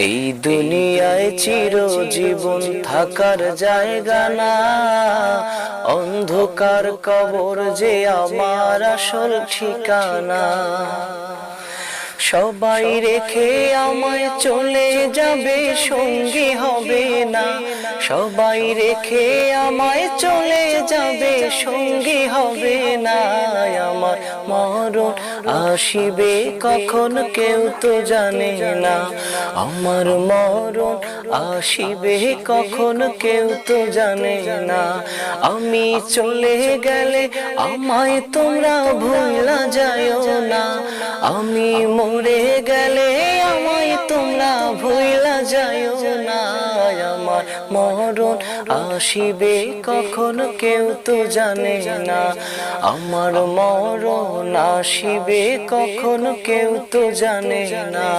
এই দুনিয়ায় চিরজীবন থাকার জায়গা না, অন্ধকার কবর যে আমার আসল ঠিকানা। সবাই রেখে আমায় চলে যাবে, সঙ্গী হবে না। সবাই রেখে আমায় চলে যাবে, সঙ্গী হবে না। আমার মরণ আসিবে কখন কেউ তো জানে না। আমার মরণ আসিবে কখন কেউ তো জানে না। আমি চলে গেলে আমায় তোমরা ভুলা যায়ও না। আমি মরে গেলে আমায় তোমরা ভুলা যায়ও না। আমার মরণ আসিবে কখন কেউ তো জানে না। আমার মরণ আসিবে কখন কেউ তো জানে না।